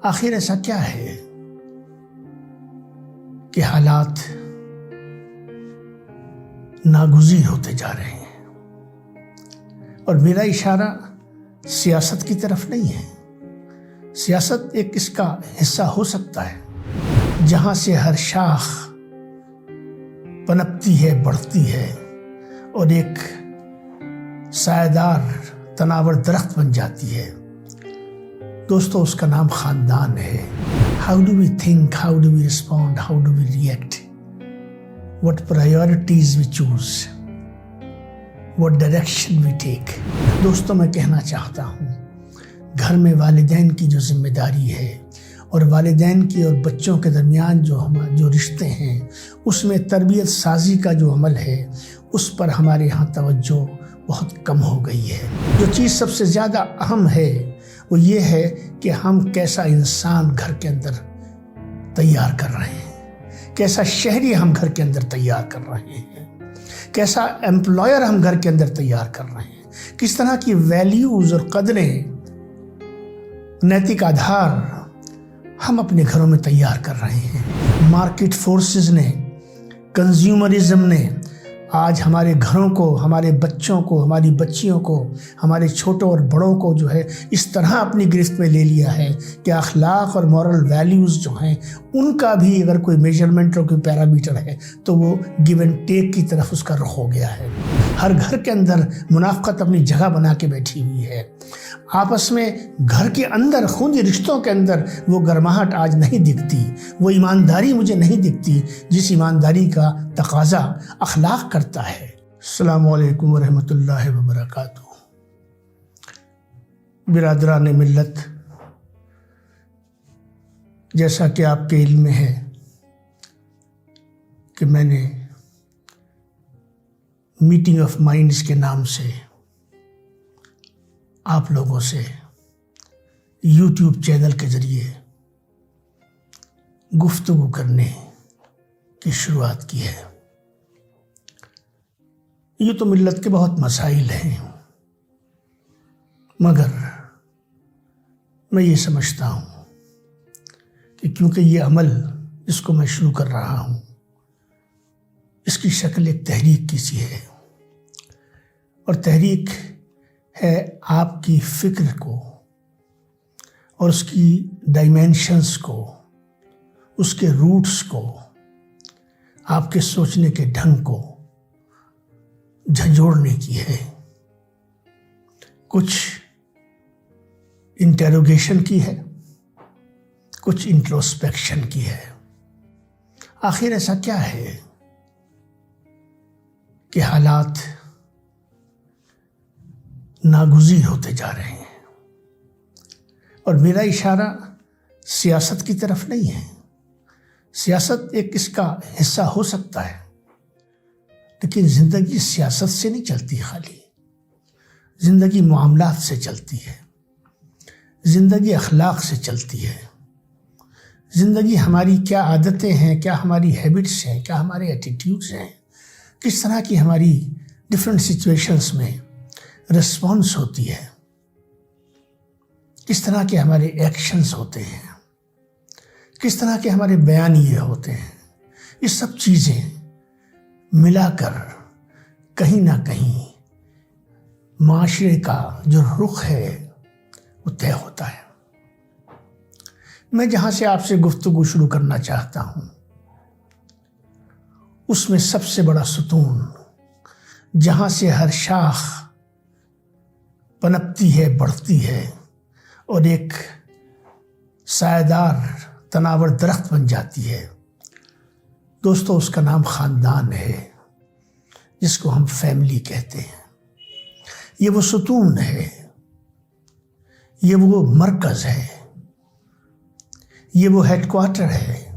آخر ایسا کیا ہے کہ حالات ناگزیر ہوتے جا رہے ہیں؟ اور میرا اشارہ سیاست کی طرف نہیں ہے۔ سیاست ایک اس کا حصہ ہو سکتا ہے جہاں سے ہر شاخ پنپتی ہے، بڑھتی ہے اور ایک سایہدار تناور درخت بن جاتی ہے۔ دوستو، اس کا نام خاندان ہے۔ How do we think? How do we respond? How do we react? What priorities we choose? What direction we take? دوستو، میں کہنا چاہتا ہوں، گھر میں والدین کی جو ذمہ داری ہے اور والدین کی اور بچوں کے درمیان جو رشتے ہیں، اس میں تربیت سازی کا جو عمل ہے، اس پر ہمارے ہاں توجہ بہت کم ہو گئی ہے۔ جو چیز سب سے زیادہ اہم ہے وہ یہ ہے کہ ہم کیسا انسان گھر کے اندر تیار کر رہے ہیں، کیسا شہری ہم گھر کے اندر تیار کر رہے ہیں، کیسا ایمپلائر ہم گھر کے اندر تیار کر رہے ہیں، کس طرح کی ویلیوز اور قدریں، نیتک آدھار ہم اپنے گھروں میں تیار کر رہے ہیں۔ مارکیٹ فورسز نے، کنزیومرزم نے آج ہمارے گھروں کو، ہمارے بچوں کو، ہماری بچیوں کو، ہمارے چھوٹوں اور بڑوں کو جو ہے اس طرح اپنی گرفت میں لے لیا ہے کہ اخلاق اور مورل ویلیوز جو ہیں ان کا بھی اگر کوئی میجرمنٹ اور کوئی پیرامیٹر ہے تو وہ گیو اینڈ ٹیک کی طرف اس کا رخ ہو گیا ہے۔ ہر گھر کے اندر منافقت اپنی جگہ بنا کے بیٹھی ہوئی ہے۔ آپس میں گھر کے اندر خونی رشتوں کے اندر وہ گرماہٹ آج نہیں دکھتی، وہ ایمانداری مجھے نہیں دکھتی جس ایمانداری کا تقاضا اخلاق کرتا ہے۔ السلام علیکم ورحمۃ اللہ وبرکاتہ۔ برادران ملت، جیسا کہ آپ کے علم میں ہے کہ میں نے میٹنگ آف مائنڈز کے نام سے آپ لوگوں سے یوٹیوب چینل کے ذریعے گفتگو کرنے کی شروعات کی ہے۔ یہ تو ملت کے بہت مسائل ہیں، مگر میں یہ سمجھتا ہوں کہ کیونکہ یہ عمل جس کو میں شروع کر رہا ہوں اس کی شکل ایک تحریک کی سی ہے، اور تحریک ہے آپ کی فکر کو اور اس کی ڈائمینشنز کو، اس کے روٹس کو، آپ کے سوچنے کے ڈھنگ کو جھنجھوڑنے کی ہے، کچھ انٹروگیشن کی ہے، کچھ انٹروسپیکشن کی ہے۔ آخر ایسا کیا ہے کہ حالات ناگزیر ہوتے جا رہے ہیں؟ اور میرا اشارہ سیاست کی طرف نہیں ہے۔ سیاست ایک اس کا حصہ ہو سکتا ہے، لیکن زندگی سیاست سے نہیں چلتی، خالی زندگی معاملات سے چلتی ہے، زندگی اخلاق سے چلتی ہے، زندگی ہماری کیا عادتیں ہیں، کیا ہماری ہیبٹس ہیں، کیا ہمارے ایٹیٹیوڈز ہیں، کس طرح کی ہماری ڈفرینٹ سچویشنز میں رسپانس ہوتی ہے، کس طرح کے ہمارے ایکشنز ہوتے ہیں، کس طرح کے ہمارے بیانیے ہوتے ہیں۔ یہ سب چیزیں ملا کر کہیں نہ کہیں معاشرے کا جو رخ ہے وہ طے ہوتا ہے۔ میں جہاں سے آپ سے گفتگو شروع کرنا چاہتا ہوں اس میں سب سے بڑا ستون جہاں سے ہر شاخ پنپتی ہے، بڑھتی ہے اور ایک سایہدار تناور درخت بن جاتی ہے، دوستو اس کا نام خاندان ہے، جس کو ہم فیملی کہتے ہیں۔ یہ وہ ستون ہے، یہ وہ مرکز ہے، یہ وہ ہیڈ کوارٹر ہے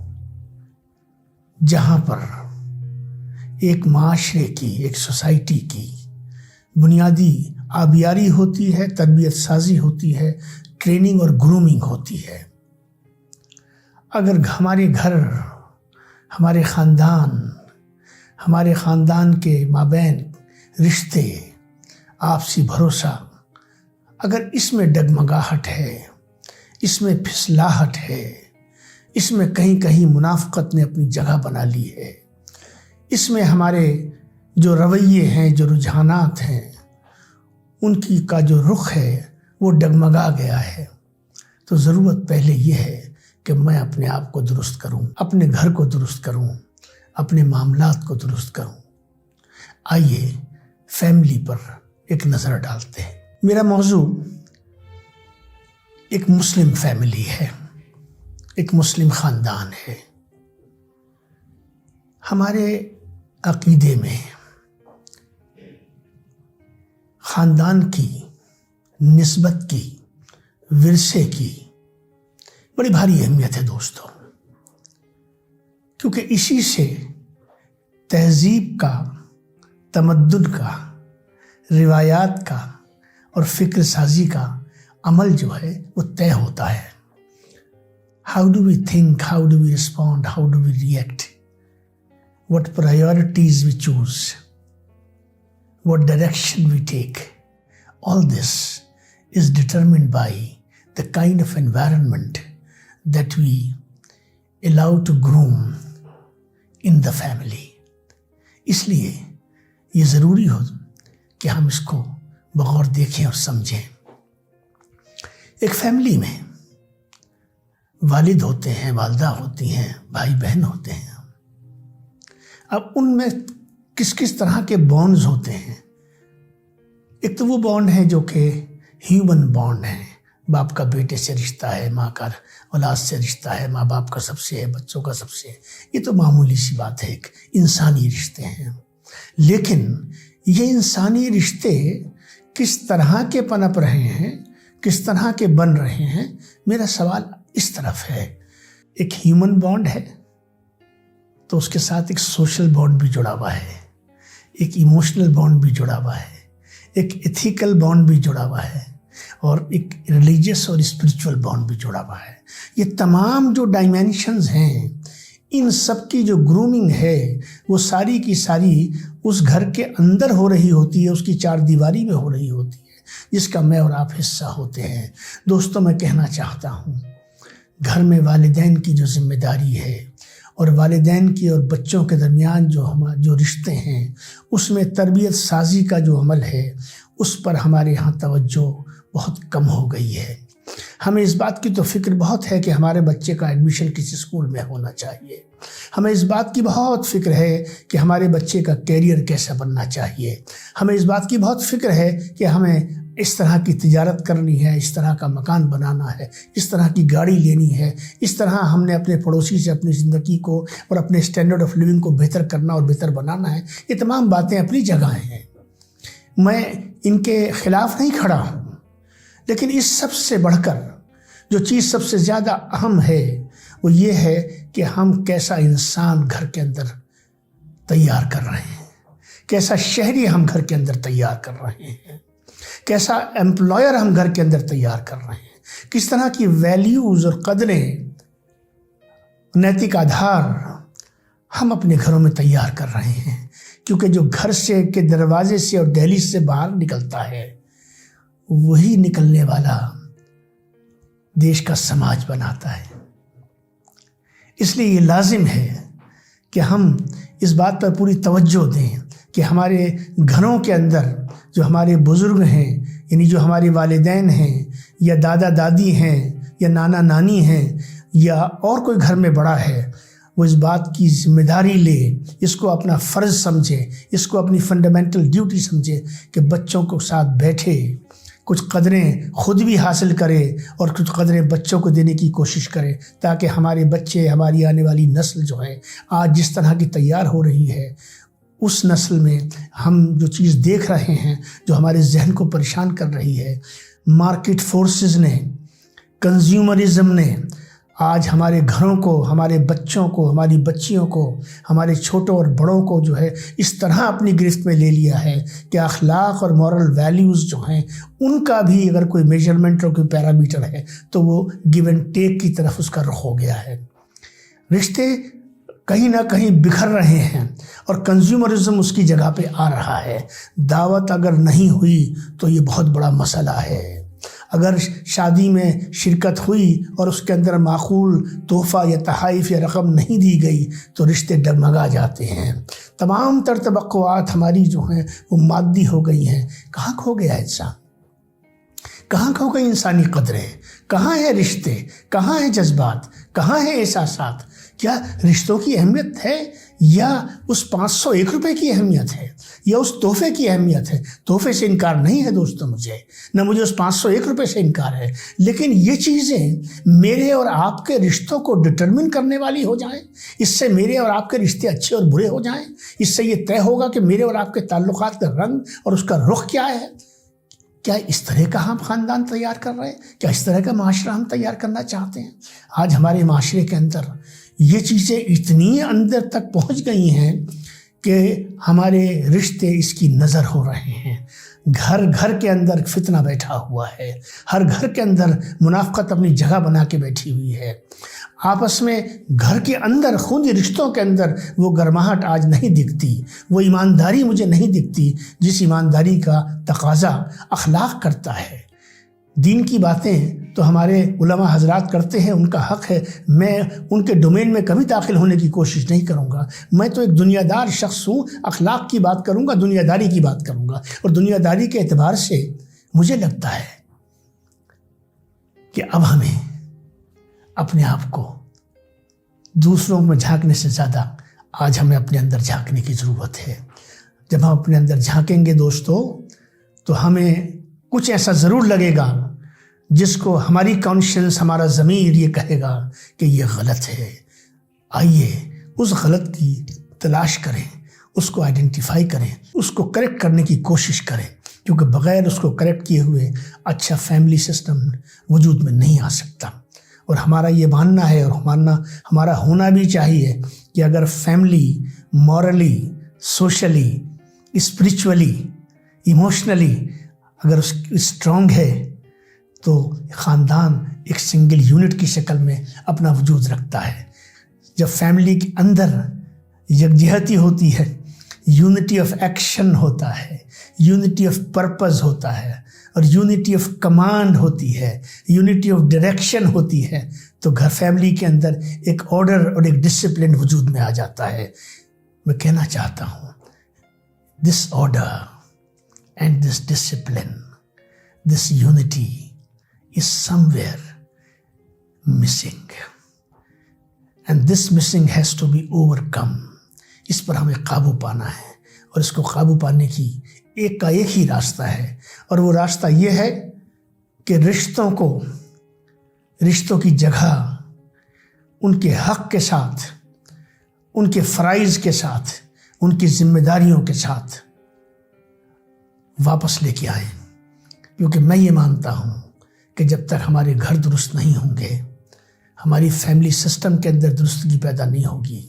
جہاں پر ایک معاشرے کی، ایک سوسائٹی کی بنیادی آبیاری ہوتی ہے، تربیت سازی ہوتی ہے، ٹریننگ اور گرومنگ ہوتی ہے۔ اگر ہمارے گھر، ہمارے خاندان کے مابین رشتے، آپسی بھروسہ، اگر اس میں ڈگمگاہٹ ہے، اس میں پھسلاہٹ ہے، اس میں کہیں کہیں منافقت نے اپنی جگہ بنا لی ہے، اس میں ہمارے جو رویے ہیں، جو رجحانات ہیں، ان کی کا جو رخ ہے وہ ڈگمگا گیا ہے۔ تو ضرورت پہلے یہ ہے کہ میں اپنے آپ کو درست کروں، اپنے گھر کو درست کروں، اپنے معاملات کو درست کروں۔ آئیے فیملی پر ایک نظر ڈالتے ہیں۔ میرا موضوع ایک مسلم فیملی ہے، ایک مسلم خاندان ہے۔ ہمارے عقیدے میں خاندان کی، نسبت کی، ورثے کی بڑی بھاری اہمیت ہے دوستو، کیونکہ اسی سے تہذیب کا، تمدن کا، روایات کا اور فکر سازی کا عمل جو ہے وہ طے ہوتا ہے۔ How do we think? How do we respond? How do we react? What priorities we choose? What direction we take? All this is determined by the kind of environment that we allow to groom in the family. اس لیے یہ ضروری ہو کہ ہم اس کو بغور دیکھیں اور سمجھیں۔ ایک فیملی میں والد ہوتے ہیں، والدہ ہوتی ہیں، بھائی بہن ہوتے ہیں۔ اب ان میں کس کس طرح کے بانڈز ہوتے ہیں؟ ایک تو وہ بانڈ ہے جو کہ ہیومن بانڈ ہے، باپ کا بیٹے سے رشتہ ہے، ماں کا اولاد سے رشتہ ہے، ماں باپ کا سب سے ہے، بچوں کا سب سے ہے۔ یہ تو معمولی سی بات ہے، ایک انسانی رشتے ہیں۔ لیکن یہ انسانی رشتے کس طرح کے پنپ رہے ہیں، کس طرح کے بن رہے ہیں، میرا سوال اس طرف ہے۔ ایک ہیومن بانڈ ہے تو اس کے ساتھ ایک سوشل بانڈ بھی جڑا ہوا ہے، ایک ایموشنل بانڈ بھی جڑا ہوا ہے، ایک ایتھیکل بانڈ بھی جڑا ہوا ہے، اور ایک ریلیجیس اور اسپریچول بانڈ بھی جڑا ہوا ہے۔ یہ تمام جو ڈائمینشنز ہیں، ان سب کی جو گرومنگ ہے وہ ساری کی ساری اس گھر کے اندر ہو رہی ہوتی ہے، اس کی چار دیواری میں ہو رہی ہوتی ہے، جس کا میں اور آپ حصہ ہوتے ہیں۔ دوستوں، میں کہنا چاہتا ہوں، گھر میں والدین کی جو ذمہ داری ہے اور والدین کی اور بچوں کے درمیان جو رشتے ہیں، اس میں تربیت سازی کا جو عمل ہے، اس پر ہمارے ہاں توجہ بہت کم ہو گئی ہے۔ ہمیں اس بات کی تو فکر بہت ہے کہ ہمارے بچے کا ایڈمیشن کسی اسکول میں ہونا چاہیے، ہمیں اس بات کی بہت فکر ہے کہ ہمارے بچے کا کیریئر کیسا بننا چاہیے، ہمیں اس بات کی بہت فکر ہے کہ ہمیں اس طرح کی تجارت کرنی ہے، اس طرح کا مکان بنانا ہے، اس طرح کی گاڑی لینی ہے، اس طرح ہم نے اپنے پڑوسی سے اپنی زندگی کو اور اپنے اسٹینڈرڈ آف لیونگ کو بہتر کرنا اور بہتر بنانا ہے۔ یہ تمام باتیں اپنی جگہ ہیں، میں ان کے خلاف نہیں کھڑا ہوں، لیکن اس سب سے بڑھ کر جو چیز سب سے زیادہ اہم ہے وہ یہ ہے کہ ہم کیسا انسان گھر کے اندر تیار کر رہے ہیں، کیسا شہری ہم گھر کے اندر تیار کر رہے ہیں، کیسا امپلائر ہم گھر کے اندر تیار کر رہے ہیں، کس طرح کی ویلیوز اور قدریں، نیتک آدھار ہم اپنے گھروں میں تیار کر رہے ہیں۔ کیونکہ جو گھر سے کے دروازے سے اور دہلیز سے باہر نکلتا ہے، وہی نکلنے والا دیش کا سماج بناتا ہے۔ اس لیے یہ لازم ہے کہ ہم اس بات پر پوری توجہ دیں کہ ہمارے گھروں کے اندر جو ہمارے بزرگ ہیں، یعنی جو ہمارے والدین ہیں یا دادا دادی ہیں یا نانا نانی ہیں یا اور کوئی گھر میں بڑا ہے، وہ اس بات کی ذمہ داری لے، اس کو اپنا فرض سمجھے، اس کو اپنی فنڈامنٹل ڈیوٹی سمجھے کہ بچوں کو ساتھ بیٹھے، کچھ قدریں خود بھی حاصل کرے اور کچھ قدریں بچوں کو دینے کی کوشش کرے، تاکہ ہمارے بچے، ہماری آنے والی نسل جو ہے آج جس طرح کی تیار ہو رہی ہے، اس نسل میں ہم جو چیز دیکھ رہے ہیں جو ہمارے ذہن کو پریشان کر رہی ہے، مارکیٹ فورسز نے، کنزیومرزم نے آج ہمارے گھروں کو، ہمارے بچوں کو، ہماری بچیوں کو، ہمارے چھوٹوں اور بڑوں کو جو ہے اس طرح اپنی گرفت میں لے لیا ہے کہ اخلاق اور مورل ویلیوز جو ہیں ان کا بھی اگر کوئی میجرمنٹ اور کوئی پیرامیٹر ہے تو وہ گیو اینڈ ٹیک کی طرف اس کا رخ ہو گیا ہے۔ رشتے کہیں نہ کہیں بکھر رہے ہیں اور کنزیومرزم اس کی جگہ پہ آ رہا ہے۔ دعوت اگر نہیں ہوئی تو یہ بہت بڑا مسئلہ ہے۔ اگر شادی میں شرکت ہوئی اور اس کے اندر معقول تحفہ یا تحائف یا رقم نہیں دی گئی تو رشتے ڈگمگا جاتے ہیں۔ تمام تر توقعات ہماری جو ہیں وہ مادی ہو گئی ہیں۔ کہاں کھو گیا انسان؟ کہاں کھو گئی انسانی قدریں؟ کہاں ہیں رشتے؟ کہاں ہیں جذبات؟ کہاں ہیں احساسات؟ کیا رشتوں کی اہمیت ہے یا اس 501 روپے کی اہمیت ہے یا اس تحفے کی اہمیت ہے؟ تحفے سے انکار نہیں ہے دوستو، نہ مجھے اس 501 روپے سے انکار ہے، لیکن یہ چیزیں میرے اور آپ کے رشتوں کو ڈٹرمن کرنے والی ہو جائیں، اس سے میرے اور آپ کے رشتے اچھے اور برے ہو جائیں، اس سے یہ طے ہوگا کہ میرے اور آپ کے تعلقات کا رنگ اور اس کا رخ کیا ہے۔ کیا اس طرح کا ہم خاندان تیار کر رہے ہیں؟ کیا اس طرح کا معاشرہ ہم تیار کرنا چاہتے ہیں؟ آج ہمارے معاشرے کے اندر یہ چیزیں اتنی اندر تک پہنچ گئی ہیں کہ ہمارے رشتے اس کی نظر ہو رہے ہیں۔ گھر گھر کے اندر فتنہ بیٹھا ہوا ہے، ہر گھر کے اندر منافقت اپنی جگہ بنا کے بیٹھی ہوئی ہے۔ آپس میں گھر کے اندر خود رشتوں کے اندر وہ گرماہٹ آج نہیں دکھتی، وہ ایمانداری مجھے نہیں دکھتی جس ایمانداری کا تقاضا اخلاق کرتا ہے۔ دین کی باتیں تو ہمارے علماء حضرات کرتے ہیں، ان کا حق ہے، میں ان کے ڈومین میں کبھی داخل ہونے کی کوشش نہیں کروں گا۔ میں تو ایک دنیا دار شخص ہوں، اخلاق کی بات کروں گا، دنیا داری کی بات کروں گا، اور دنیا داری کے اعتبار سے مجھے لگتا ہے کہ اب ہمیں اپنے آپ کو دوسروں میں جھانکنے سے زیادہ آج ہمیں اپنے اندر جھانکنے کی ضرورت ہے۔ جب ہم اپنے اندر جھانکیں گے دوستو تو ہمیں کچھ ایسا ضرور لگے گا جس کو ہماری کانشنس، ہمارا ضمیر یہ کہے گا کہ یہ غلط ہے۔ آئیے اس غلط کی تلاش کریں، اس کو آئیڈینٹیفائی کریں، اس کو کریکٹ کرنے کی کوشش کریں، کیونکہ بغیر اس کو کریکٹ کیے ہوئے اچھا فیملی سسٹم وجود میں نہیں آ سکتا۔ اور ہمارا یہ ماننا ہے اور ہمارا ہونا بھی چاہیے کہ اگر family morally, socially, spiritually, emotionally اگر اس اسٹرانگ ہے تو خاندان ایک سنگل یونٹ کی شکل میں اپنا وجود رکھتا ہے۔ جب فیملی کے اندر یکجہتی ہوتی ہے، یونٹی آف ایکشن ہوتا ہے، یونٹی آف پرپز ہوتا ہے، اور یونٹی آف کمانڈ ہوتی ہے، یونٹی آف ڈائریکشن ہوتی ہے، تو گھر فیملی کے اندر ایک آرڈر اور ایک ڈسپلن وجود میں آ جاتا ہے۔ میں کہنا چاہتا ہوں this order and this discipline, this unity is somewhere missing and this missing has to be overcome۔ اس پر ہمیں قابو پانا ہے، اور اس کو قابو پانے کی ایک کا ایک ہی راستہ ہے، اور وہ راستہ یہ ہے کہ رشتوں کی جگہ ان کے حق کے ساتھ، ان کے فرائض کے ساتھ، ان کی ذمہ داریوں کے ساتھ واپس لے کے آئیں۔ کیونکہ میں یہ مانتا ہوں کہ جب تک ہمارے گھر درست نہیں ہوں گے، ہماری فیملی سسٹم کے اندر درستگی پیدا نہیں ہوگی،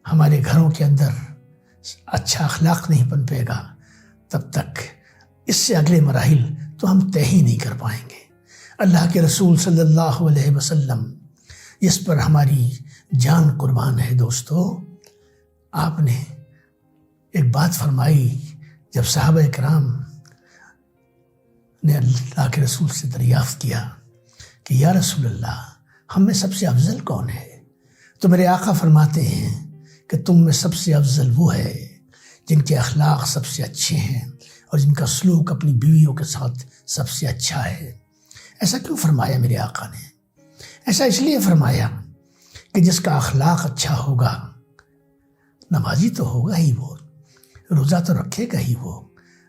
ہمارے گھروں کے اندر اچھا اخلاق نہیں پنپے گا، تب تک اس سے اگلے مراحل تو ہم طے ہی نہیں کر پائیں گے۔ اللہ کے رسول صلی اللہ علیہ وسلم، اس پر ہماری جان قربان ہے دوستو، آپ نے ایک بات فرمائی جب صحابہ کرام نے اللہ کے رسول سے دریافت کیا کہ یا رسول اللہ، ہم میں سب سے افضل کون ہے؟ تو میرے آقا فرماتے ہیں کہ تم میں سب سے افضل وہ ہے جن کے اخلاق سب سے اچھے ہیں اور جن کا سلوک اپنی بیویوں کے ساتھ سب سے اچھا ہے۔ ایسا کیوں فرمایا میرے آقا نے؟ ایسا اس لیے فرمایا کہ جس کا اخلاق اچھا ہوگا، نمازی تو ہوگا ہی وہ، روزہ تو رکھے گا ہی وہ،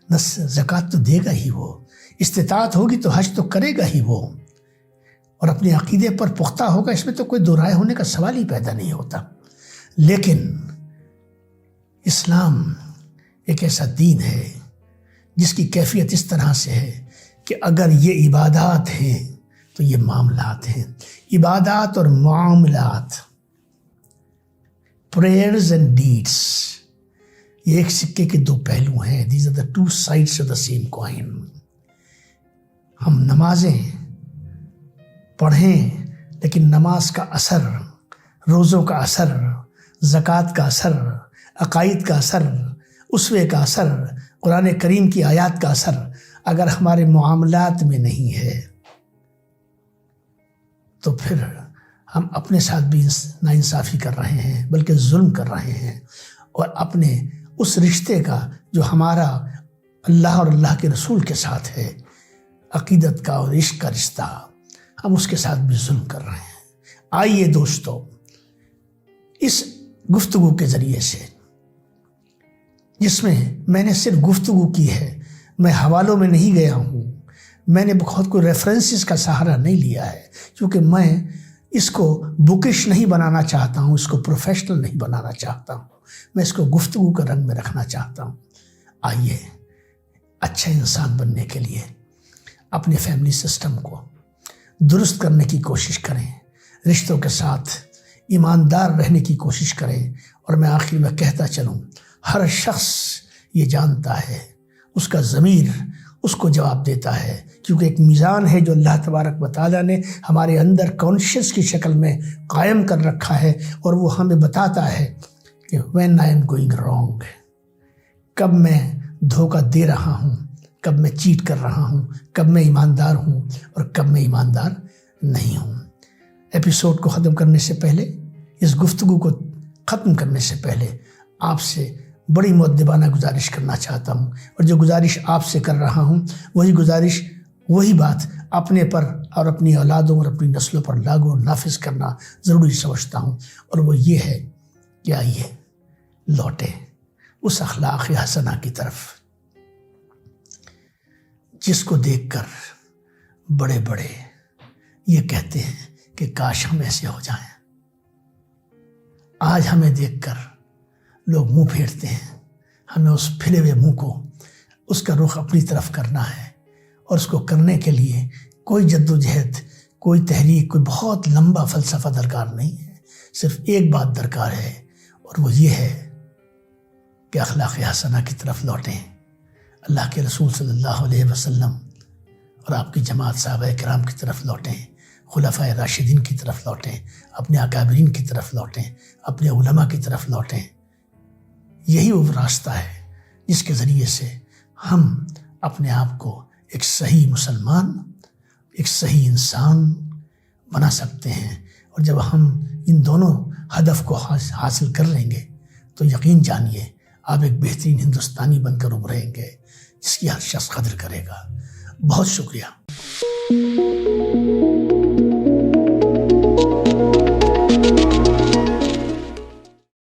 زکوٰۃ تو دے گا ہی وہ، استطاعت ہوگی تو حج تو کرے گا ہی وہ، اور اپنے عقیدے پر پختہ ہوگا، اس میں تو کوئی دو رائے ہونے کا سوال ہی پیدا نہیں ہوتا۔ لیکن اسلام ایک ایسا دین ہے جس کی کیفیت اس طرح سے ہے کہ اگر یہ عبادات ہیں تو یہ معاملات ہیں۔ عبادات اور معاملات، پریئرز اینڈ ڈیڈس، یہ ایک سکے کے دو پہلو ہیں۔ These are the two sides of the same coin. ہم نمازیں پڑھیں لیکن نماز کا اثر، روزوں کا اثر، زکوٰۃ کا اثر، عقائد کا اثر، اسوے کا اثر، قرآن کریم کی آیات کا اثر اگر ہمارے معاملات میں نہیں ہے تو پھر ہم اپنے ساتھ بھی ناانصافی کر رہے ہیں، بلکہ ظلم کر رہے ہیں، اور اپنے اس رشتے کا جو ہمارا اللہ اور اللہ کے رسول کے ساتھ ہے، عقیدت کا اور عشق کا رشتہ، ہم اس کے ساتھ بھی ظلم کر رہے ہیں۔ آئیے دوستو، اس گفتگو کے ذریعے سے، جس میں میں نے صرف گفتگو کی ہے، میں حوالوں میں نہیں گیا ہوں، میں نے بہت کوئی ریفرنسز کا سہارا نہیں لیا ہے، کیونکہ میں اس کو بکش نہیں بنانا چاہتا ہوں، اس کو پروفیشنل نہیں بنانا چاہتا ہوں، میں اس کو گفتگو کا رنگ میں رکھنا چاہتا ہوں۔ آئیے اچھا انسان بننے کے لیے اپنے فیملی سسٹم کو درست کرنے کی کوشش کریں، رشتوں کے ساتھ ایماندار رہنے کی کوشش کریں، اور میں آخر میں کہتا چلوں، ہر شخص یہ جانتا ہے، اس کا ضمیر اس کو جواب دیتا ہے، کیونکہ ایک میزان ہے جو اللہ تبارک و تعالیٰ نے ہمارے اندر کانشیس کی شکل میں قائم کر رکھا ہے، اور وہ ہمیں بتاتا ہے کہ when I am going wrong، کب میں دھوکہ دے رہا ہوں، کب میں چیٹ کر رہا ہوں، کب میں ایماندار ہوں اور کب میں ایماندار نہیں ہوں۔ ایپیسوڈ کو ختم کرنے سے پہلے، اس گفتگو کو ختم کرنے سے پہلے، آپ سے بڑی مؤدبانہ گزارش کرنا چاہتا ہوں، اور جو گزارش آپ سے کر رہا ہوں وہی بات اپنے پر اور اپنی اولادوں اور اپنی نسلوں پر لاگو اور نافذ کرنا ضروری سمجھتا ہوں، اور وہ یہ ہے کہ آئیے لوٹے اس اخلاق حسنہ کی طرف جس کو دیکھ کر بڑے بڑے یہ کہتے ہیں کہ کاش ہم ایسے ہو جائیں۔ آج ہمیں دیکھ کر لوگ منہ پھیرتے ہیں، ہمیں اس پھلے ہوئے منہ کو، اس کا رخ اپنی طرف کرنا ہے، اور اس کو کرنے کے لیے کوئی جدوجہد، کوئی تحریک، کوئی بہت لمبا فلسفہ درکار نہیں ہے، صرف ایک بات درکار ہے، اور وہ یہ ہے کہ اخلاق حسنہ کی طرف لوٹیں، اللہ کے رسول صلی اللہ علیہ وسلم اور آپ کی جماعت صحابہ کرام کی طرف لوٹیں، خلفائے راشدین کی طرف لوٹیں، اپنے اکابرین کی طرف لوٹیں، اپنے علماء کی طرف لوٹیں۔ یہی وہ راستہ ہے جس کے ذریعے سے ہم اپنے آپ کو ایک صحیح مسلمان، ایک صحیح انسان بنا سکتے ہیں، اور جب ہم ان دونوں ہدف کو حاصل کر لیں گے تو یقین جانیے آپ ایک بہترین ہندوستانی بن کر ابھریں گے، جس کی ہر شخص قدر کرے گا۔ بہت شکریہ۔